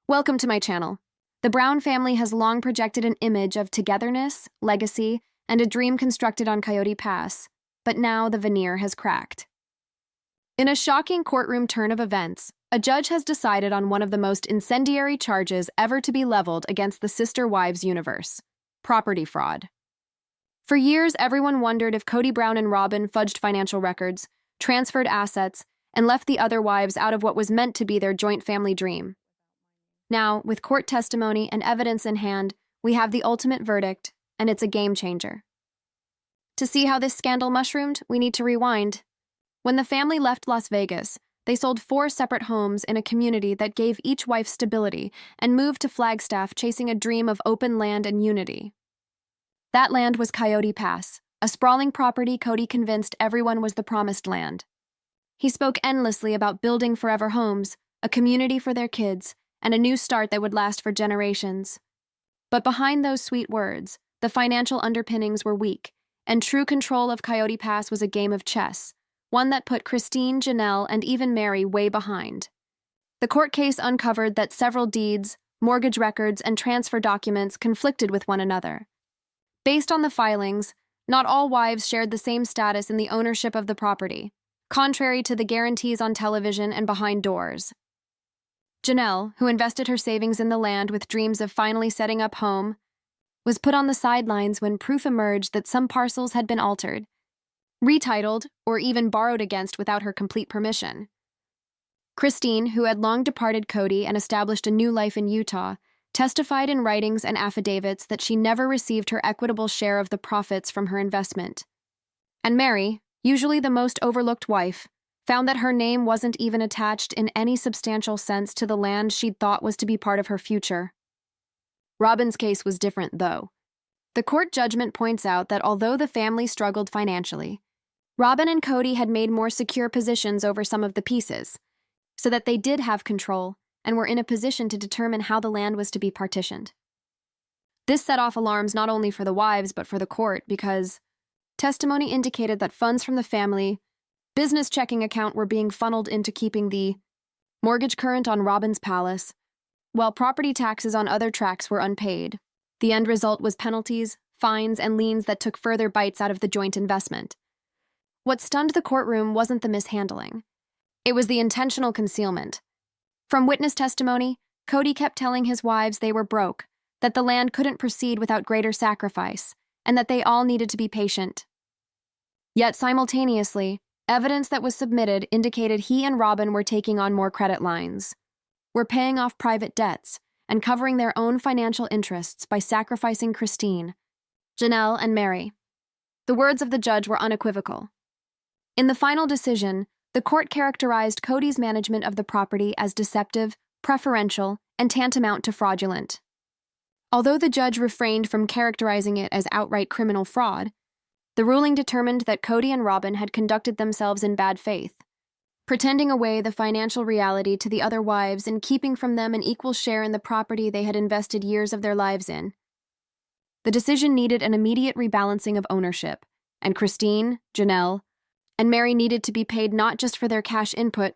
Welcome to my channel. The Brown family has long projected an image of togetherness, legacy, and a dream constructed on Coyote Pass, but now the veneer has cracked. In a shocking courtroom turn of events, a judge has decided on one of the most incendiary charges ever to be leveled against the Sister Wives universe: property fraud. For years, everyone wondered if Cody Brown and Robyn fudged financial records, transferred assets, and left the other wives out of what was meant to be their joint family dream. Now, with court testimony and evidence in hand, we have the ultimate verdict, and it's a game changer. To see how this scandal mushroomed, we need to rewind. When the family left Las Vegas, they sold 4 separate homes in a community that gave each wife stability and moved to Flagstaff chasing a dream of open land and unity. That land was Coyote Pass, a sprawling property Cody convinced everyone was the promised land. He spoke endlessly about building forever homes, a community for their kids, and a new start that would last for generations. But behind those sweet words, the financial underpinnings were weak, and true control of Coyote Pass was a game of chess, one that put Christine, Janelle, and even Meri way behind. The court case uncovered that several deeds, mortgage records, and transfer documents conflicted with one another. Based on the filings, not all wives shared the same status in the ownership of the property, contrary to the guarantees on television and behind doors. Janelle, who invested her savings in the land with dreams of finally setting up home, was put on the sidelines when proof emerged that some parcels had been altered, retitled, or even borrowed against without her complete permission. Christine, who had long departed Cody and established a new life in Utah, testified in writings and affidavits that she never received her equitable share of the profits from her investment. And Meri, usually the most overlooked wife, found that her name wasn't even attached in any substantial sense to the land she'd thought was to be part of her future. Robyn's case was different, though. The court judgment points out that although the family struggled financially, Robyn and Cody had made more secure positions over some of the pieces, so that they did have control and were in a position to determine how the land was to be partitioned. This set off alarms not only for the wives but for the court because testimony indicated that funds from the family business checking account were being funneled into keeping the mortgage current on Robyn's palace, while property taxes on other tracts were unpaid. The end result was penalties, fines, and liens that took further bites out of the joint investment. What stunned the courtroom wasn't the mishandling. It was the intentional concealment. From witness testimony, Cody kept telling his wives they were broke, that the land couldn't proceed without greater sacrifice, and that they all needed to be patient. Yet simultaneously, evidence that was submitted indicated he and Robyn were taking on more credit lines, were paying off private debts, and covering their own financial interests by sacrificing Christine, Janelle, and Meri. The words of the judge were unequivocal. In the final decision, the court characterized Cody's management of the property as deceptive, preferential, and tantamount to fraudulent. Although the judge refrained from characterizing it as outright criminal fraud, the ruling determined that Cody and Robyn had conducted themselves in bad faith, pretending away the financial reality to the other wives and keeping from them an equal share in the property they had invested years of their lives in. The decision needed an immediate rebalancing of ownership, and Christine, Janelle, and Meri needed to be paid not just for their cash input,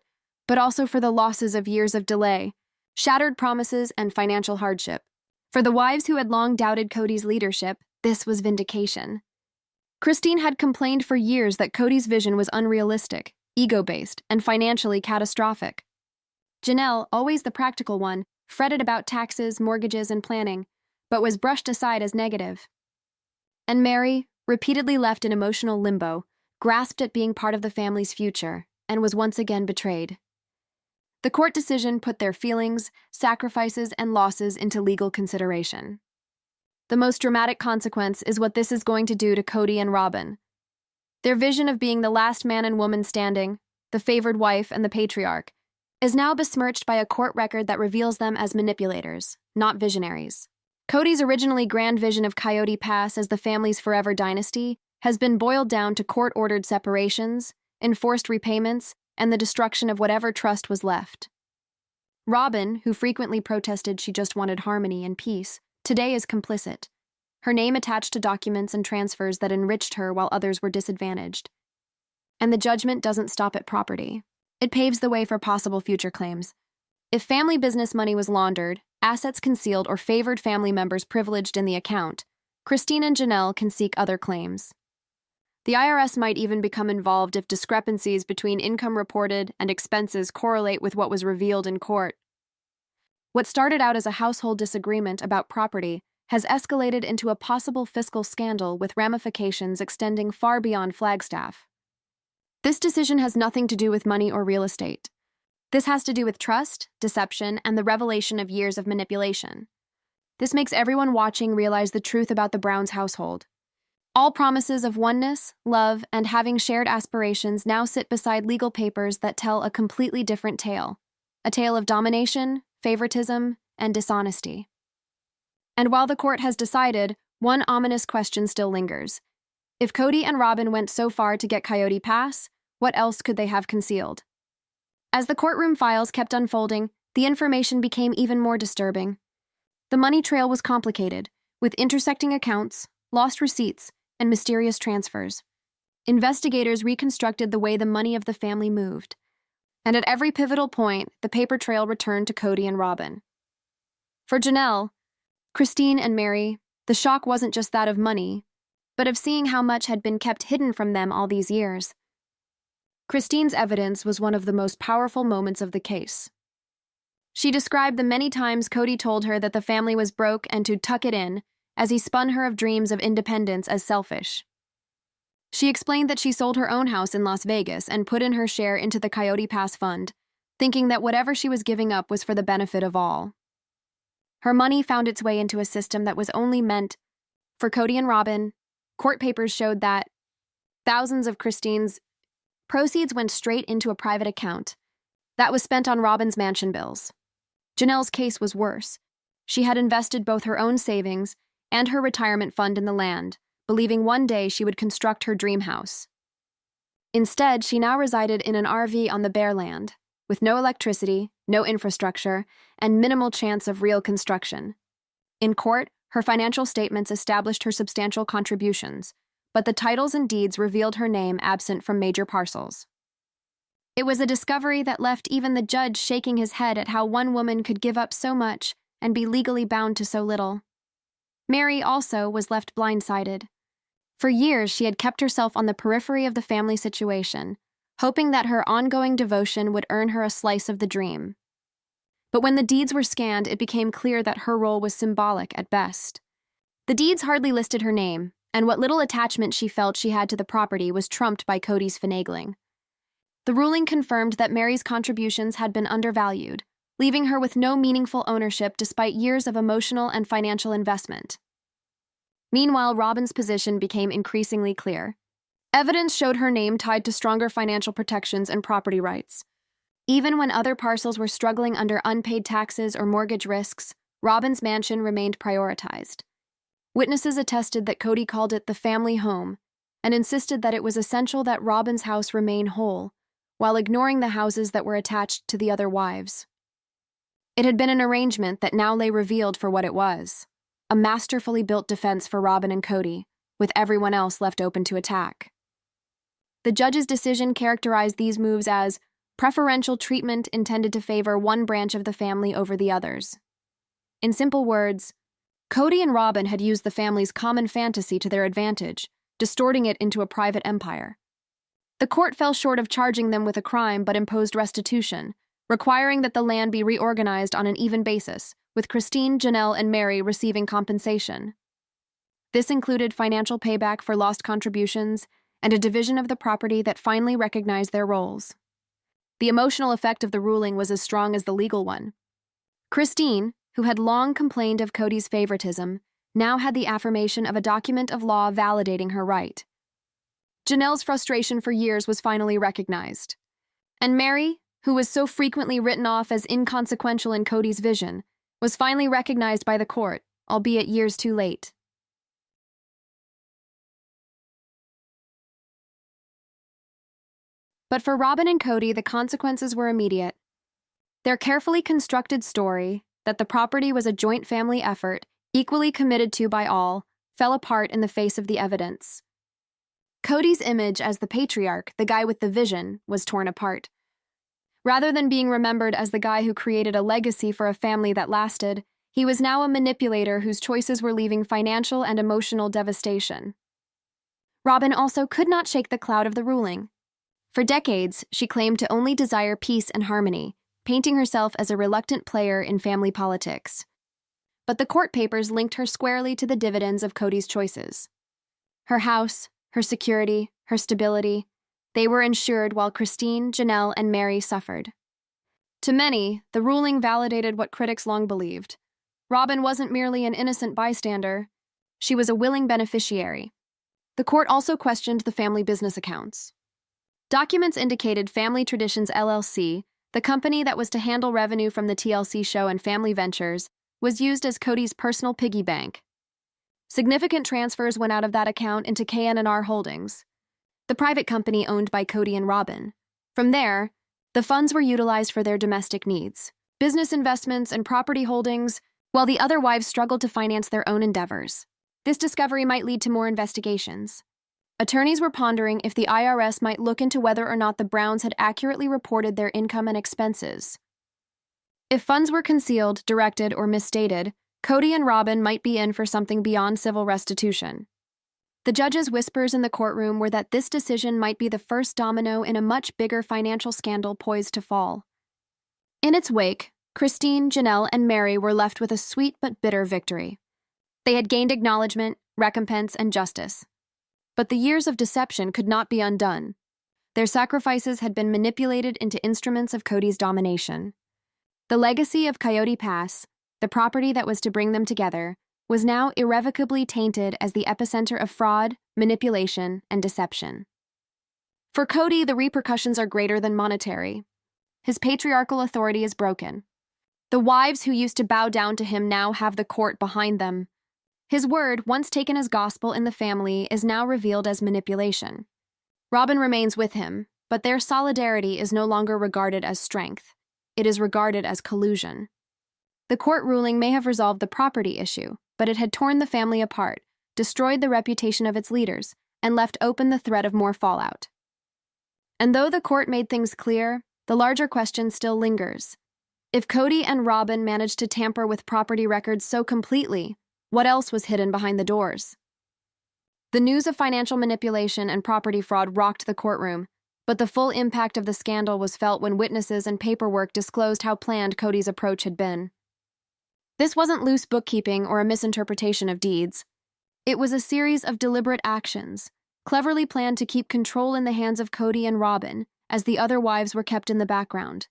but also for the losses of years of delay, shattered promises, and financial hardship. For the wives who had long doubted Cody's leadership, this was vindication. Christine had complained for years that Cody's vision was unrealistic, ego-based, and financially catastrophic. Janelle, always the practical one, fretted about taxes, mortgages, and planning, but was brushed aside as negative. And Meri, repeatedly left in emotional limbo, grasped at being part of the family's future, and was once again betrayed. The court decision put their feelings, sacrifices, and losses into legal consideration. The most dramatic consequence is what this is going to do to Cody and Robyn. Their vision of being the last man and woman standing, the favored wife and the patriarch, is now besmirched by a court record that reveals them as manipulators, not visionaries. Cody's originally grand vision of Coyote Pass as the family's forever dynasty has been boiled down to court-ordered separations, enforced repayments, and the destruction of whatever trust was left. Robyn, who frequently protested she just wanted harmony and peace, today is complicit, her name attached to documents and transfers that enriched her while others were disadvantaged. And the judgment doesn't stop at property. It paves the way for possible future claims. If family business money was laundered, assets concealed, or favored family members privileged in the account, Christine and Janelle can seek other claims. The IRS might even become involved if discrepancies between income reported and expenses correlate with what was revealed in court. What started out as a household disagreement about property has escalated into a possible fiscal scandal with ramifications extending far beyond Flagstaff. This decision has nothing to do with money or real estate. This has to do with trust, deception, and the revelation of years of manipulation. This makes everyone watching realize the truth about the Browns household. All promises of oneness, love, and having shared aspirations now sit beside legal papers that tell a completely different tale. A tale of domination, favoritism, and dishonesty. And while the court has decided, one ominous question still lingers. If Cody and Robyn went so far to get Coyote Pass, what else could they have concealed? As the courtroom files kept unfolding, the information became even more disturbing. The money trail was complicated, with intersecting accounts, lost receipts, and mysterious transfers. Investigators reconstructed the way the money of the family moved. And at every pivotal point, the paper trail returned to Cody and Robyn. For Janelle, Christine, and Meri, the shock wasn't just that of money, but of seeing how much had been kept hidden from them all these years. Christine's evidence was one of the most powerful moments of the case. She described the many times Cody told her that the family was broke and to tuck it in, as he spun her of dreams of independence as selfish. She explained that she sold her own house in Las Vegas and put in her share into the Coyote Pass fund, thinking that whatever she was giving up was for the benefit of all. Her money found its way into a system that was only meant for Cody and Robyn. Court papers showed that thousands of Christine's proceeds went straight into a private account that was spent on Robyn's mansion bills. Janelle's case was worse. She had invested both her own savings and her retirement fund in the land, believing one day she would construct her dream house. Instead, she now resided in an RV on the bare land, with no electricity, no infrastructure, and minimal chance of real construction. In court, her financial statements established her substantial contributions, but the titles and deeds revealed her name absent from major parcels. It was a discovery that left even the judge shaking his head at how one woman could give up so much and be legally bound to so little. Meri also was left blindsided. For years, she had kept herself on the periphery of the family situation, hoping that her ongoing devotion would earn her a slice of the dream. But when the deeds were scanned, it became clear that her role was symbolic at best. The deeds hardly listed her name, and what little attachment she felt she had to the property was trumped by Cody's finagling. The ruling confirmed that Meri's contributions had been undervalued, leaving her with no meaningful ownership despite years of emotional and financial investment. Meanwhile, Robyn's position became increasingly clear. Evidence showed her name tied to stronger financial protections and property rights. Even when other parcels were struggling under unpaid taxes or mortgage risks, Robyn's mansion remained prioritized. Witnesses attested that Cody called it the family home and insisted that it was essential that Robyn's house remain whole, while ignoring the houses that were attached to the other wives. It had been an arrangement that now lay revealed for what it was, a masterfully built defense for Robyn and Cody, with everyone else left open to attack. The judge's decision characterized these moves as preferential treatment intended to favor one branch of the family over the others. In simple words, Cody and Robyn had used the family's common fantasy to their advantage, distorting it into a private empire. The court fell short of charging them with a crime but imposed restitution, requiring that the land be reorganized on an even basis, with Christine, Janelle, and Meri receiving compensation. This included financial payback for lost contributions and a division of the property that finally recognized their roles. The emotional effect of the ruling was as strong as the legal one. Christine, who had long complained of Cody's favoritism, now had the affirmation of a document of law validating her right. Janelle's frustration for years was finally recognized. And Meri, who was so frequently written off as inconsequential in Cody's vision, was finally recognized by the court, albeit years too late. But for Robyn and Cody, the consequences were immediate. Their carefully constructed story, that the property was a joint family effort, equally committed to by all, fell apart in the face of the evidence. Cody's image as the patriarch, the guy with the vision, was torn apart. Rather than being remembered as the guy who created a legacy for a family that lasted, he was now a manipulator whose choices were leaving financial and emotional devastation. Robyn also could not shake the cloud of the ruling. For decades, she claimed to only desire peace and harmony, painting herself as a reluctant player in family politics. But the court papers linked her squarely to the dividends of Cody's choices. Her house, her security, her stability, they were ensured while Christine, Janelle, and Meri suffered. To many, the ruling validated what critics long believed. Robyn wasn't merely an innocent bystander, she was a willing beneficiary. The court also questioned the family business accounts. Documents indicated Family Traditions LLC, the company that was to handle revenue from the TLC show and family ventures, was used as Cody's personal piggy bank. Significant transfers went out of that account into KNR Holdings, the private company owned by Cody and Robyn. From there, the funds were utilized for their domestic needs, business investments, and property holdings, while the other wives struggled to finance their own endeavors. This discovery might lead to more investigations. Attorneys were pondering if the IRS might look into whether or not the Browns had accurately reported their income and expenses. If funds were concealed, directed, or misstated, Cody and Robyn might be in for something beyond civil restitution. The judge's whispers in the courtroom were that this decision might be the first domino in a much bigger financial scandal poised to fall. In its wake, Christine, Janelle, and Meri were left with a sweet but bitter victory. They had gained acknowledgement, recompense, and justice. But the years of deception could not be undone. Their sacrifices had been manipulated into instruments of Cody's domination. The legacy of Coyote Pass, the property that was to bring them together, was now irrevocably tainted as the epicenter of fraud, manipulation, and deception. For Cody, the repercussions are greater than monetary. His patriarchal authority is broken. The wives who used to bow down to him now have the court behind them. His word, once taken as gospel in the family, is now revealed as manipulation. Robyn remains with him, but their solidarity is no longer regarded as strength. It is regarded as collusion. The court ruling may have resolved the property issue, but it had torn the family apart, destroyed the reputation of its leaders, and left open the threat of more fallout. And though the court made things clear, the larger question still lingers. If Cody and Robyn managed to tamper with property records so completely, what else was hidden behind the doors? The news of financial manipulation and property fraud rocked the courtroom, but the full impact of the scandal was felt when witnesses and paperwork disclosed how planned Cody's approach had been. This wasn't loose bookkeeping or a misinterpretation of deeds. It was a series of deliberate actions, cleverly planned to keep control in the hands of Cody and Robyn, as the other wives were kept in the background.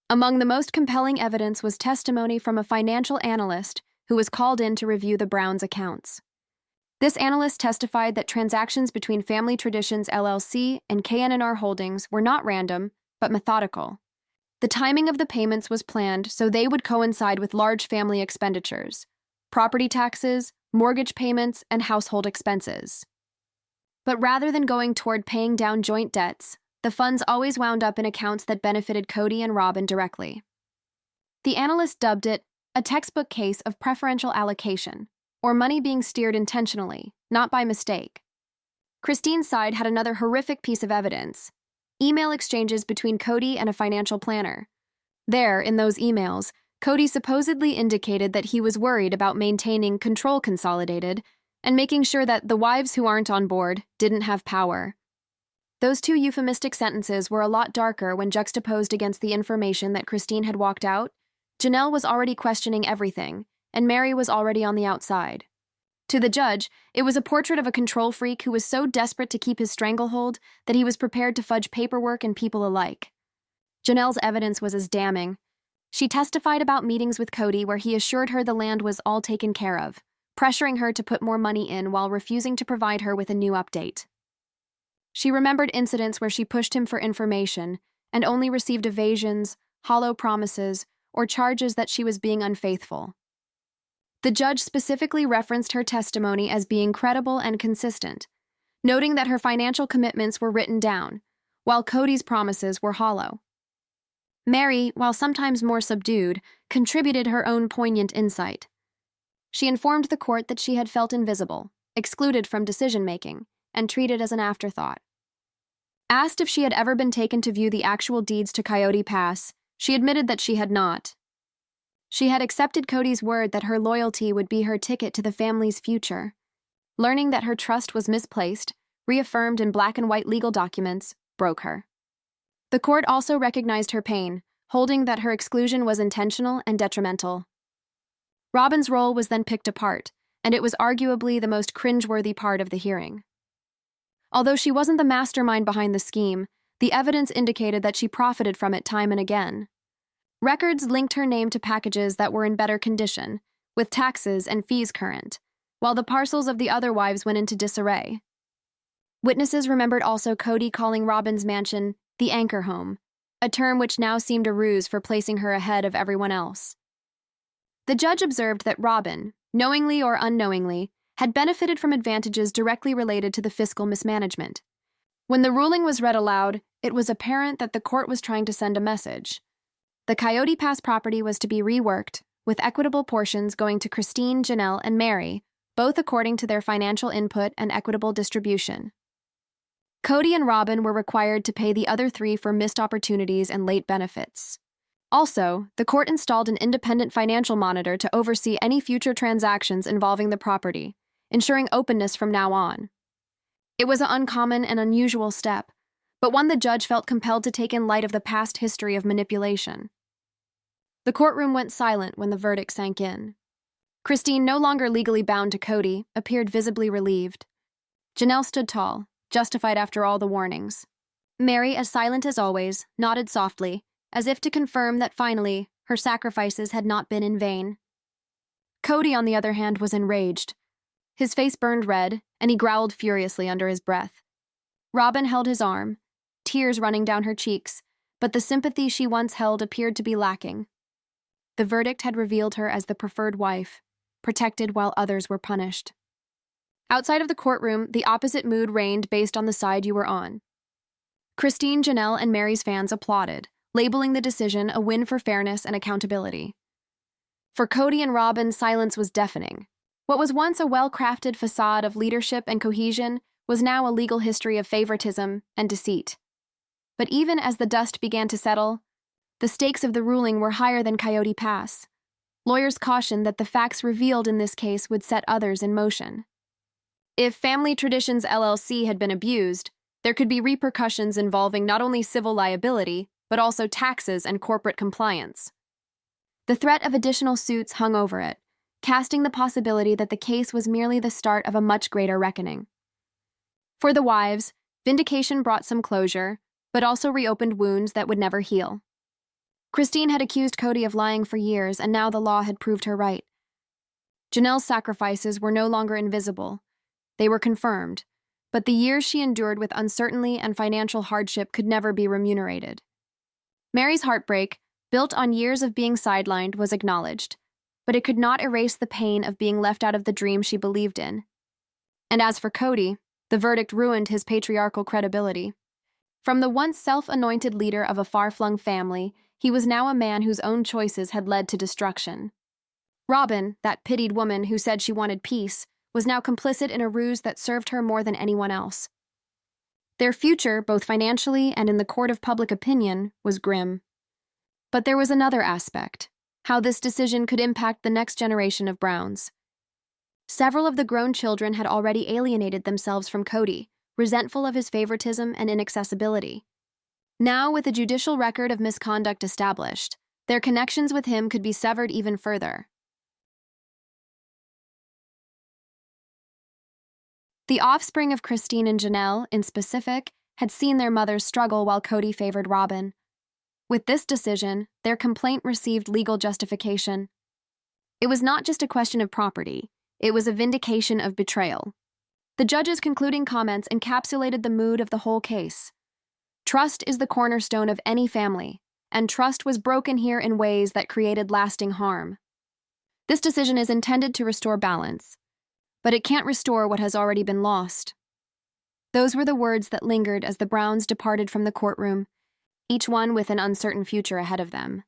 Among the most compelling evidence was testimony from a financial analyst who was called in to review the Browns' accounts. This analyst testified that transactions between Family Traditions LLC and KNR Holdings were not random, but methodical. The timing of the payments was planned so they would coincide with large family expenditures, property taxes, mortgage payments, and household expenses. But rather than going toward paying down joint debts, the funds always wound up in accounts that benefited Cody and Robyn directly. The analyst dubbed it a textbook case of preferential allocation, or money being steered intentionally, not by mistake. Christine's side had another horrific piece of evidence: email exchanges between Cody and a financial planner. There, in those emails, Cody supposedly indicated that he was worried about maintaining control consolidated and making sure that the wives who aren't on board didn't have power. Those two euphemistic sentences were a lot darker when juxtaposed against the information that Christine had walked out. Janelle was already questioning everything, and Meri was already on the outside. To the judge, it was a portrait of a control freak who was so desperate to keep his stranglehold that he was prepared to fudge paperwork and people alike. Janelle's evidence was as damning. She testified about meetings with Cody where he assured her the land was all taken care of, pressuring her to put more money in while refusing to provide her with a new update. She remembered incidents where she pushed him for information and only received evasions, hollow promises, or charges that she was being unfaithful. The judge specifically referenced her testimony as being credible and consistent, noting that her financial commitments were written down, while Cody's promises were hollow. Meri, while sometimes more subdued, contributed her own poignant insight. She informed the court that she had felt invisible, excluded from decision-making, and treated as an afterthought. Asked if she had ever been taken to view the actual deeds to Coyote Pass, she admitted that she had not. She had accepted Cody's word that her loyalty would be her ticket to the family's future. Learning that her trust was misplaced, reaffirmed in black and white legal documents, broke her. The court also recognized her pain, holding that her exclusion was intentional and detrimental. Robyn's role was then picked apart, and it was arguably the most cringeworthy part of the hearing. Although she wasn't the mastermind behind the scheme, the evidence indicated that she profited from it time and again. Records linked her name to packages that were in better condition, with taxes and fees current, while the parcels of the other wives went into disarray. Witnesses remembered also Cody calling Robyn's mansion the anchor home, a term which now seemed a ruse for placing her ahead of everyone else. The judge observed that Robyn, knowingly or unknowingly, had benefited from advantages directly related to the fiscal mismanagement. When the ruling was read aloud, it was apparent that the court was trying to send a message. The Coyote Pass property was to be reworked, with equitable portions going to Christine, Janelle, and Meri, both according to their financial input and equitable distribution. Cody and Robyn were required to pay the other three for missed opportunities and late benefits. Also, the court installed an independent financial monitor to oversee any future transactions involving the property, ensuring openness from now on. It was an uncommon and unusual step, but one the judge felt compelled to take in light of the past history of manipulation. The courtroom went silent when the verdict sank in. Christine, no longer legally bound to Cody, appeared visibly relieved. Janelle stood tall, justified after all the warnings. Meri, as silent as always, nodded softly, as if to confirm that finally, her sacrifices had not been in vain. Cody, on the other hand, was enraged. His face burned red, and he growled furiously under his breath. Robyn held his arm, tears running down her cheeks, but the sympathy she once held appeared to be lacking. The verdict had revealed her as the preferred wife, protected while others were punished. Outside of the courtroom, the opposite mood reigned based on the side you were on. Christine, Janelle, and Meri's fans applauded, labeling the decision a win for fairness and accountability. For Cody and Robyn, silence was deafening. What was once a well-crafted facade of leadership and cohesion was now a legal history of favoritism and deceit. But even as the dust began to settle, the stakes of the ruling were higher than Coyote Pass. Lawyers cautioned that the facts revealed in this case would set others in motion. If Family Traditions LLC had been abused, there could be repercussions involving not only civil liability, but also taxes and corporate compliance. The threat of additional suits hung over it, casting the possibility that the case was merely the start of a much greater reckoning. For the wives, vindication brought some closure, but also reopened wounds that would never heal. Christine had accused Cody of lying for years, and now the law had proved her right. Janelle's sacrifices were no longer invisible. They were confirmed, but the years she endured with uncertainty and financial hardship could never be remunerated. Meri's heartbreak, built on years of being sidelined, was acknowledged, but it could not erase the pain of being left out of the dream she believed in. And as for Cody, the verdict ruined his patriarchal credibility. From the once self-anointed leader of a far-flung family, he was now a man whose own choices had led to destruction. Robyn, that pitied woman who said she wanted peace, was now complicit in a ruse that served her more than anyone else. Their future, both financially and in the court of public opinion, was grim. But there was another aspect: how this decision could impact the next generation of Browns. Several of the grown children had already alienated themselves from Cody, resentful of his favoritism and inaccessibility. Now, with a judicial record of misconduct established, their connections with him could be severed even further. The offspring of Christine and Janelle, in specific, had seen their mothers struggle while Cody favored Robyn. With this decision, their complaint received legal justification. It was not just a question of property, it was a vindication of betrayal. The judge's concluding comments encapsulated the mood of the whole case. Trust is the cornerstone of any family, and trust was broken here in ways that created lasting harm. This decision is intended to restore balance, but it can't restore what has already been lost. Those were the words that lingered as the Browns departed from the courtroom, each one with an uncertain future ahead of them.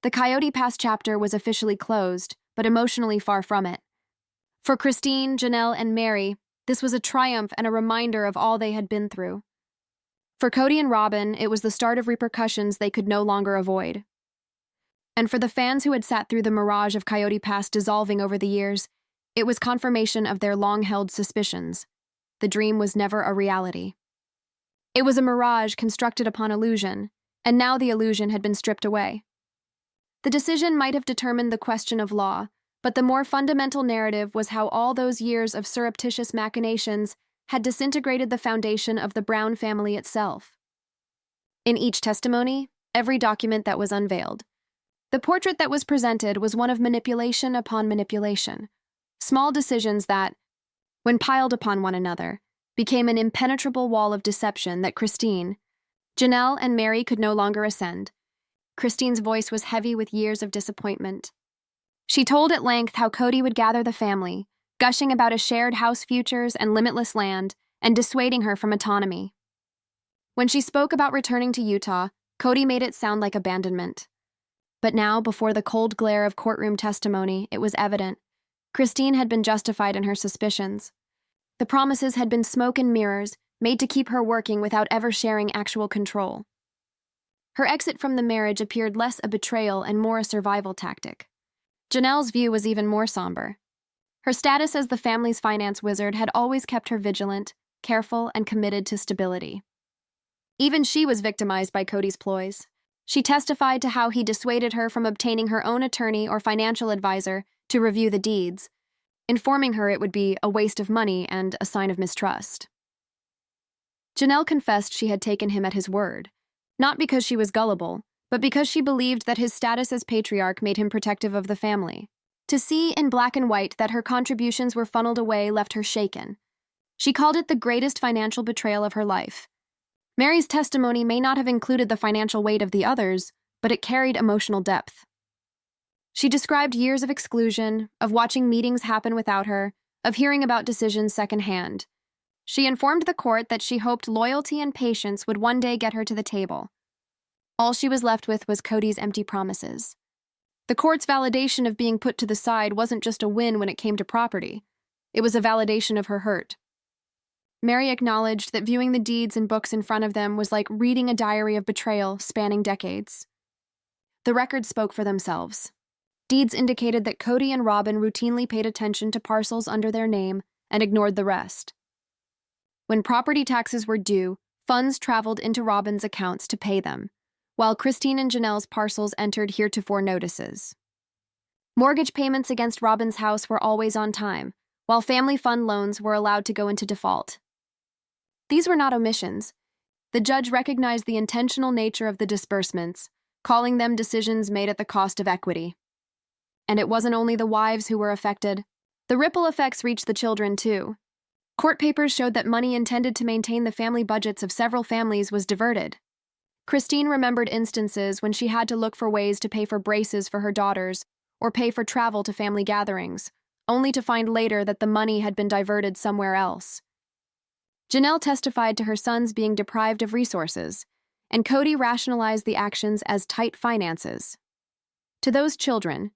The Coyote Pass chapter was officially closed, but emotionally far from it. For Christine, Janelle, and Meri, this was a triumph and a reminder of all they had been through. For Cody and Robyn, it was the start of repercussions they could no longer avoid. And for the fans who had sat through the mirage of Coyote Pass dissolving over the years, it was confirmation of their long-held suspicions. The dream was never a reality. It was a mirage constructed upon illusion, and now the illusion had been stripped away. The decision might have determined the question of law, but the more fundamental narrative was how all those years of surreptitious machinations had disintegrated the foundation of the Brown family itself. In each testimony, every document that was unveiled, the portrait that was presented was one of manipulation upon manipulation, small decisions that, when piled upon one another, became an impenetrable wall of deception that Christine, Janelle, and Meri could no longer ascend. Christine's voice was heavy with years of disappointment. She told at length how Cody would gather the family, gushing about a shared house futures and limitless land, and dissuading her from autonomy. When she spoke about returning to Utah, Cody made it sound like abandonment. But now, before the cold glare of courtroom testimony, it was evident. Christine had been justified in her suspicions. The promises had been smoke and mirrors, made to keep her working without ever sharing actual control. Her exit from the marriage appeared less a betrayal and more a survival tactic. Janelle's view was even more somber. Her status as the family's finance wizard had always kept her vigilant, careful, and committed to stability. Even she was victimized by Cody's ploys. She testified to how he dissuaded her from obtaining her own attorney or financial advisor to review the deeds, informing her it would be a waste of money and a sign of mistrust. Janelle confessed she had taken him at his word, not because she was gullible, but because she believed that his status as patriarch made him protective of the family. To see in black and white that her contributions were funneled away left her shaken. She called it the greatest financial betrayal of her life. Meri's testimony may not have included the financial weight of the others, but it carried emotional depth. She described years of exclusion, of watching meetings happen without her, of hearing about decisions secondhand. She informed the court that she hoped loyalty and patience would one day get her to the table. All she was left with was Cody's empty promises. The court's validation of being put to the side wasn't just a win when it came to property. It was a validation of her hurt. Meri acknowledged that viewing the deeds and books in front of them was like reading a diary of betrayal spanning decades. The records spoke for themselves. Deeds indicated that Cody and Robyn routinely paid attention to parcels under their name and ignored the rest. When property taxes were due, funds traveled into Robyn's accounts to pay them, while Christine and Janelle's parcels entered heretofore notices. Mortgage payments against Robyn's house were always on time, while family fund loans were allowed to go into default. These were not omissions. The judge recognized the intentional nature of the disbursements, calling them decisions made at the cost of equity. And it wasn't only the wives who were affected. The ripple effects reached the children, too. Court papers showed that money intended to maintain the family budgets of several families was diverted. Christine remembered instances when she had to look for ways to pay for braces for her daughters or pay for travel to family gatherings, only to find later that the money had been diverted somewhere else. Janelle testified to her sons being deprived of resources, and Cody rationalized the actions as tight finances. To those children,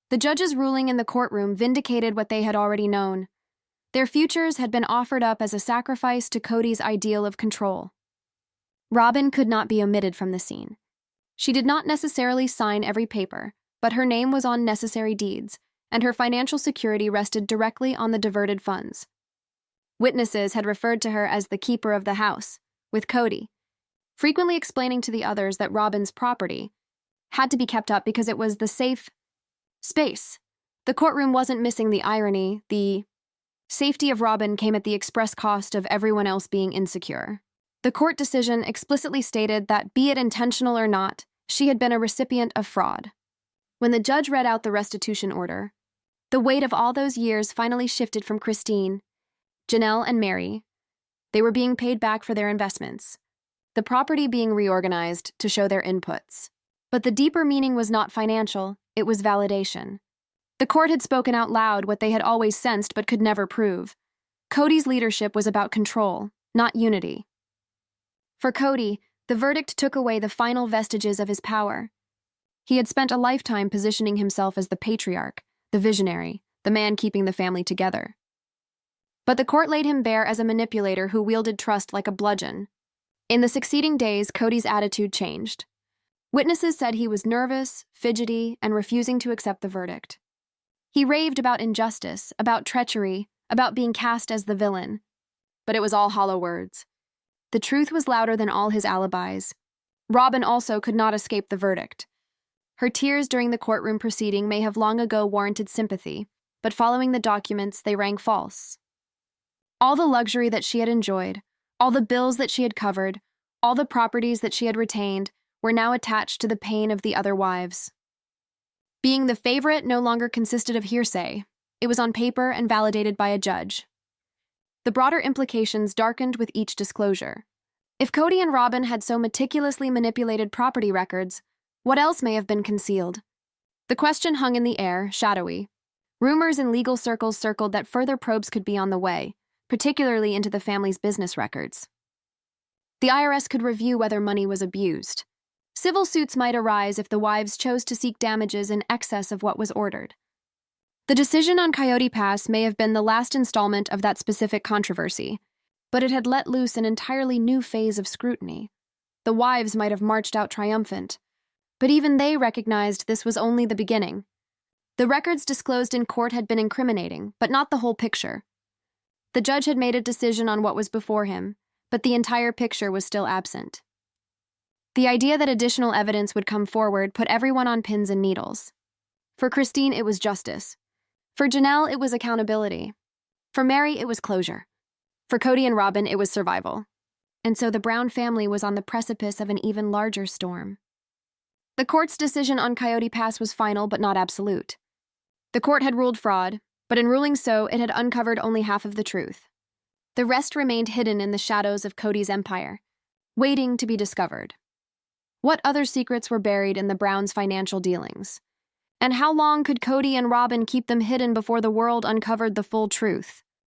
the judge's ruling in the courtroom vindicated what they had already known. Their futures had been offered up as a sacrifice to Cody's ideal of control. Robyn could not be omitted from the scene. She did not necessarily sign every paper, but her name was on necessary deeds, and her financial security rested directly on the diverted funds. Witnesses had referred to her as the keeper of the house, with Cody, frequently explaining to the others that Robyn's property had to be kept up because it was the safe space. The courtroom wasn't missing the irony. The safety of Robyn came at the express cost of everyone else being insecure. The court decision explicitly stated that, be it intentional or not, she had been a recipient of fraud. When the judge read out the restitution order, the weight of all those years finally shifted from Christine, Janelle, and Meri. They were being paid back for their investments, the property being reorganized to show their inputs. But the deeper meaning was not financial, it was validation. The court had spoken out loud what they had always sensed but could never prove. Cody's leadership was about control, not unity. For Cody, the verdict took away the final vestiges of his power. He had spent a lifetime positioning himself as the patriarch, the visionary, the man keeping the family together. But the court laid him bare as a manipulator who wielded trust like a bludgeon. In the succeeding days, Cody's attitude changed. Witnesses said he was nervous, fidgety, and refusing to accept the verdict. He raved about injustice, about treachery, about being cast as the villain. But it was all hollow words. The truth was louder than all his alibis. Robyn also could not escape the verdict. Her tears during the courtroom proceeding may have long ago warranted sympathy, but following the documents, they rang false. All the luxury that she had enjoyed, all the bills that she had covered, all the properties that she had retained, were now attached to the pain of the other wives. Being the favorite no longer consisted of hearsay. It was on paper and validated by a judge. The broader implications darkened with each disclosure. If Cody and Robyn had so meticulously manipulated property records, what else may have been concealed? The question hung in the air, shadowy. Rumors in legal circles circled that further probes could be on the way, particularly into the family's business records. The IRS could review whether money was abused. Civil suits might arise if the wives chose to seek damages in excess of what was ordered. The decision on Coyote Pass may have been the last installment of that specific controversy, but it had let loose an entirely new phase of scrutiny. The wives might have marched out triumphant, but even they recognized this was only the beginning. The records disclosed in court had been incriminating, but not the whole picture. The judge had made a decision on what was before him, but the entire picture was still absent. The idea that additional evidence would come forward put everyone on pins and needles. For Christine, it was justice. For Janelle, it was accountability. For Meri, it was closure. For Cody and Robyn, it was survival. And so the Brown family was on the precipice of an even larger storm. The court's decision on Coyote Pass was final but not absolute. The court had ruled fraud, but in ruling so, it had uncovered only half of the truth. The rest remained hidden in the shadows of Cody's empire, waiting to be discovered. What other secrets were buried in the Browns' financial dealings? And how long could Cody and Robyn keep them hidden before the world uncovered the full truth?